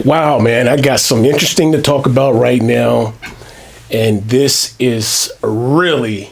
Wow, man, I got some interesting to talk about right now. And this is really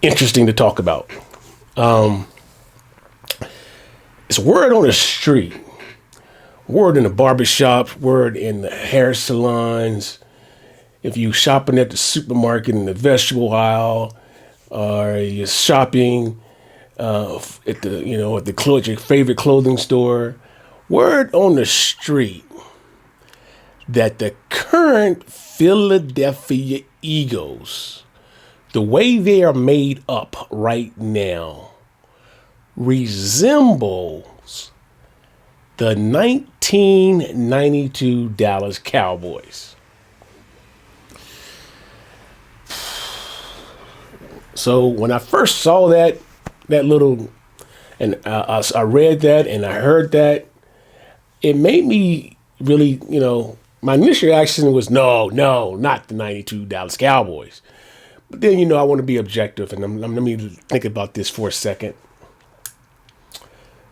interesting to talk about. It's word on the street, word in the barbershops, word in the hair salons. If you shopping at the supermarket in the vegetable aisle, or you're shopping at your favorite clothing store, word on the street that the current Philadelphia Eagles, the way they are made up right now, resembles the 1992 Dallas Cowboys. So when I first saw that little, and I read that and I heard that, it made me really, my initial reaction was no, not the 92 Dallas Cowboys. But then, I want to be objective, and let me think about this for a second.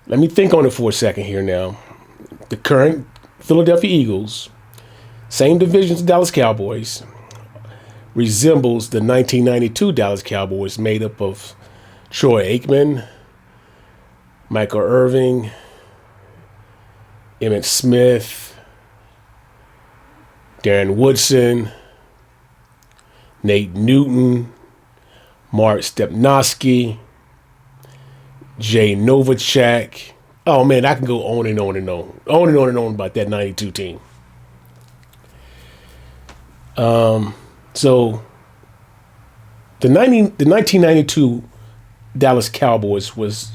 Let me think on it for a second here now. The current Philadelphia Eagles, same division as the Dallas Cowboys, resembles the 1992 Dallas Cowboys, made up of Troy Aikman, Michael Irving, Emmitt Smith, Darren Woodson, Nate Newton, Mark Stepnoski, Jay Novacek. Oh man, I can go on and on and on about that 92 team. So the 1992 Dallas Cowboys was,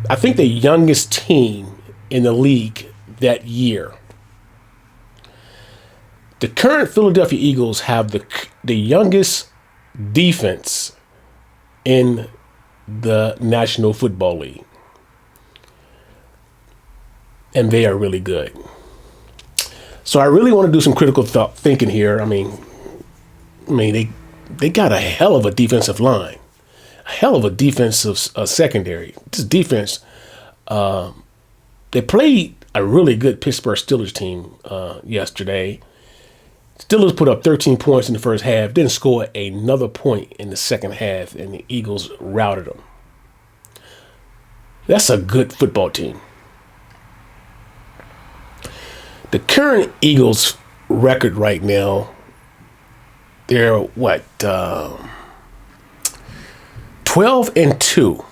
I think, the youngest team in the league that year. The current Philadelphia Eagles have the youngest defense in the National Football League. And they are really good. So I really want to do some critical thinking here. I mean, they got a hell of a defensive line, a hell of a defensive secondary. This defense, they played a really good Pittsburgh Steelers team yesterday. Steelers put up 13 points in the first half, didn't score another point in the second half, and the Eagles routed them. That's a good football team. The current Eagles record right now, they're 12-2.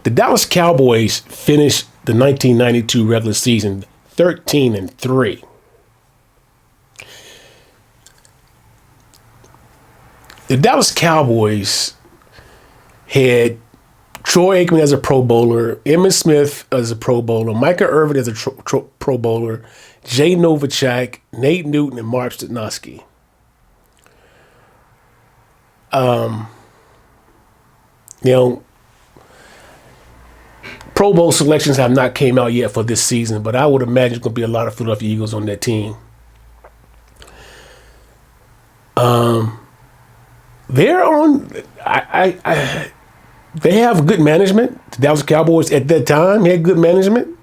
The Dallas Cowboys finished the 1992 regular season 13-3. The Dallas Cowboys had Troy Aikman as a Pro Bowler, Emmitt Smith as a Pro Bowler, Micah Irvin as a Pro Bowler, Jay Novacek, Nate Newton, and Mark Stepnoski. Pro Bowl selections have not came out yet for this season, but I would imagine there's going to be a lot of Philadelphia Eagles on that team. They're on. They have good management. The Dallas Cowboys at that time had good management.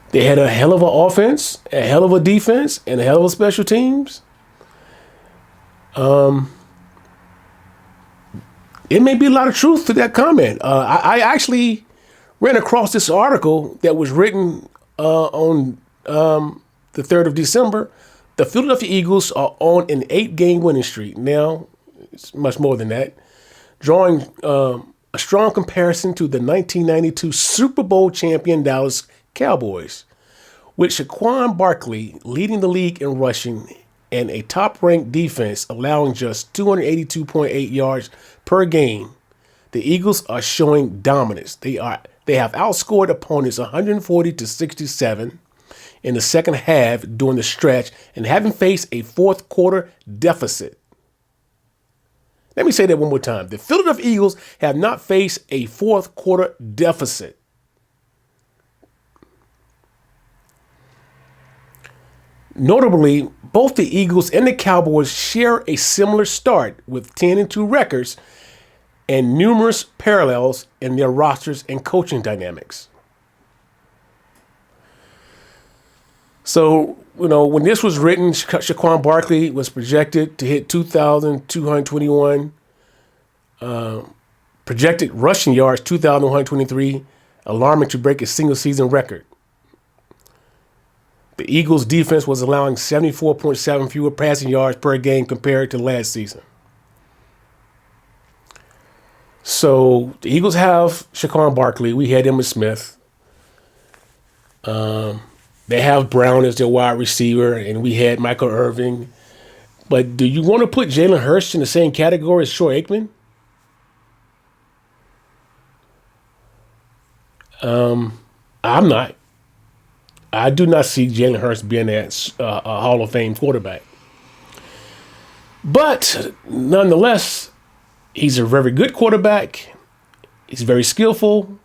They had a hell of an offense, a hell of a defense, and a hell of a special teams. It may be a lot of truth to that comment. I actually ran across this article that was written on the 3rd of December. The Philadelphia Eagles are on an 8-game winning streak. Now, it's much more than that. Drawing a strong comparison to the 1992 Super Bowl champion Dallas Cowboys, with Saquon Barkley leading the league in rushing and a top-ranked defense allowing just 282.8 yards per game. The Eagles are showing dominance. They have outscored opponents 140-67 in the second half during the stretch and haven't faced a fourth quarter deficit. Let me say that one more time. The Philadelphia Eagles have not faced a fourth quarter deficit. Notably, both the Eagles and the Cowboys share a similar start with 10-2 records and numerous parallels in their rosters and coaching dynamics. So, when this was written, Saquon Barkley was projected to hit 2,221 projected rushing yards, 2,123, alarming to break a single season record. The Eagles' defense was allowing 74.7 fewer passing yards per game compared to last season. So the Eagles have Saquon Barkley. We had Emmitt Smith. They have Brown as their wide receiver, and we had Michael Irvin. But do you want to put Jalen Hurts in the same category as Troy Aikman? I'm not. I do not see Jalen Hurts being a Hall of Fame quarterback. But nonetheless, he's a very good quarterback. He's very skillful.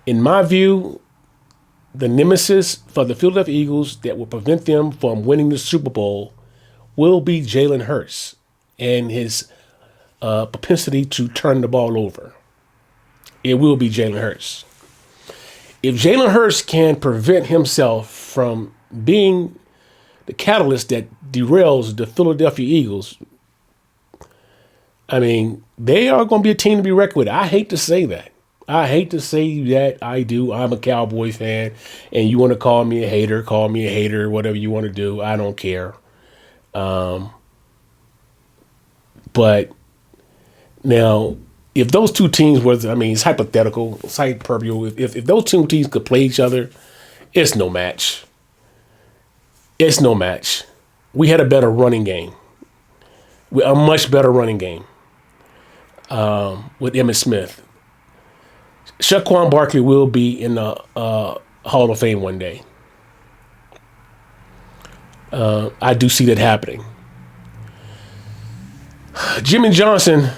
In my view, the nemesis for the Philadelphia Eagles that will prevent them from winning the Super Bowl will be Jalen Hurts and his propensity to turn the ball over. It will be Jalen Hurts. If Jalen Hurts can prevent himself from being the catalyst that derails the Philadelphia Eagles, I mean, they are going to be a team to be reckoned with. I hate to say that. I do. I'm a Cowboy fan, and you want to call me a hater, whatever you want to do. I don't care. But now, if those two teams were, it's hypothetical, it's hyperbole. If those two teams could play each other, it's no match. It's no match. We had a better running game. A much better running game with Emmitt Smith. Saquon Barkley will be in the Hall of Fame one day. I do see that happening. Jimmy Johnson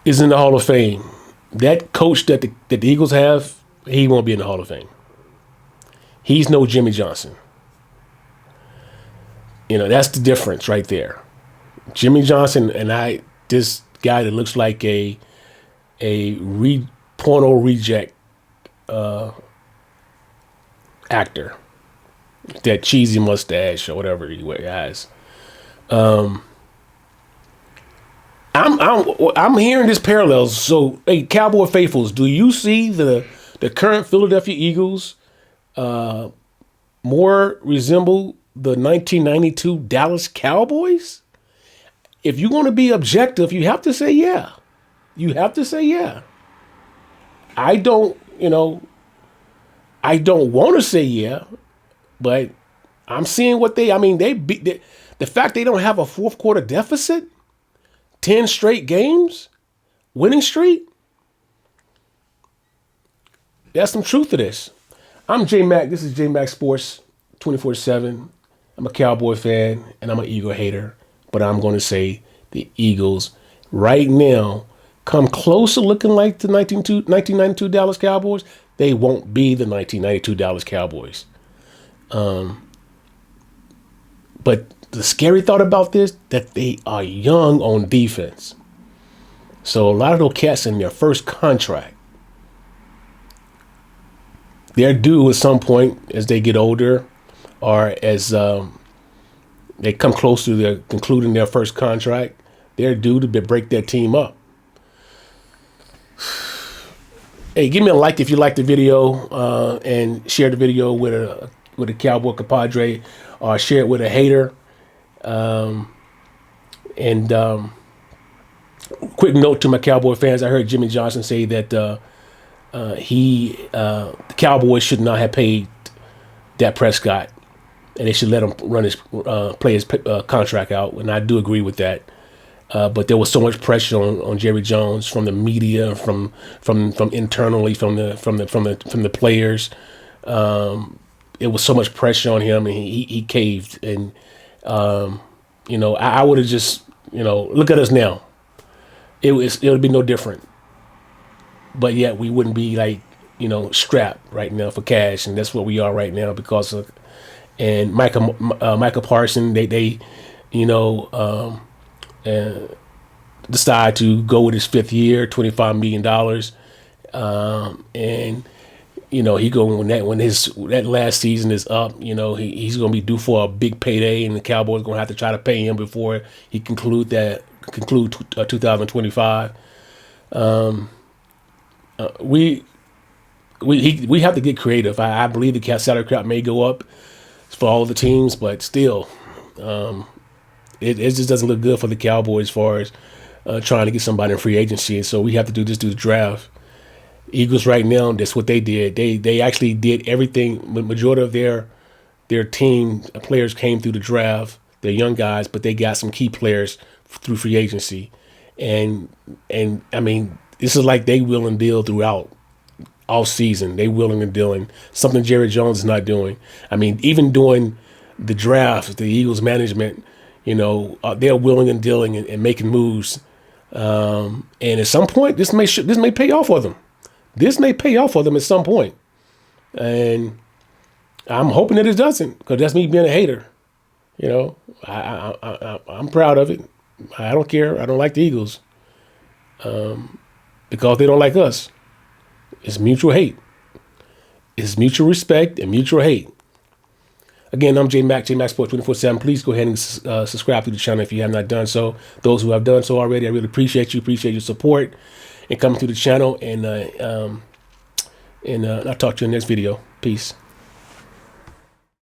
is in the Hall of Fame. That coach that the Eagles have, he won't be in the Hall of Fame. He's no Jimmy Johnson. That's the difference right there. Jimmy Johnson and this guy that looks like a porno reject actor, that cheesy mustache or whatever he has. I'm hearing this parallels. So, hey, Cowboy faithfuls, do you see the current Philadelphia Eagles more resemble the 1992 Dallas Cowboys? If you want to be objective, you have to say yeah. I don't want to say yeah, but I'm seeing what the fact they don't have a fourth quarter deficit, 10 straight games, winning streak. There's some truth to this. I'm J Mac. This is J Mac Sports 24/7. I'm a Cowboy fan and I'm an Eagle hater, but I'm going to say the Eagles right now come close to looking like the 1992 Dallas Cowboys. They won't be the 1992 Dallas Cowboys. But the scary thought about this, that they are young on defense. So a lot of those cats in their first contract, they're due at some point as they get older or as they come close to their concluding their first contract, they're due to break their team up. Hey, give me a like if you like the video, and share the video with a Cowboy compadre, or share it with a hater. Quick note to my Cowboy fans: I heard Jimmy Johnson say that the Cowboys should not have paid Dak Prescott, and they should let him play his contract out. And I do agree with that. But there was so much pressure on Jerry Jones from the media, from internally, from the players. It was so much pressure on him, and he caved. And I would have just look at us now. It would be no different. But yet we wouldn't be strapped right now for cash, and that's where we are right now because of. And Michael Parsons, they decide to go with his 5th year, $25 million, and he go when his that last season is up. He's going to be due for a big payday, and the Cowboys going to have to try to pay him before he conclude 2025. We have to get creative. I believe the salary cap may go up for all the teams, but still, it just doesn't look good for the Cowboys as far as trying to get somebody in free agency. And so we have to do the draft. Eagles right now, that's what they did. They actually did everything. The majority of their team players came through the draft. They're young guys, but they got some key players through free agency. And I mean, this is like they will and deal throughout all season. They willing and dealing, something Jerry Jones is not doing. I mean, even during the draft, the Eagles management, they're willing and dealing and making moves. And at some point, this may pay off for them. This may pay off for them at some point. And I'm hoping that it doesn't, because that's me being a hater. I'm proud of it. I don't care. I don't like the Eagles because they don't like us. It's mutual hate. It's mutual respect and mutual hate. Again, I'm J Mac Sports 24/7. Please go ahead and subscribe to the channel if you have not done so. Those who have done so already, I really appreciate your support and coming to the channel. And I'll talk to you in the next video. Peace.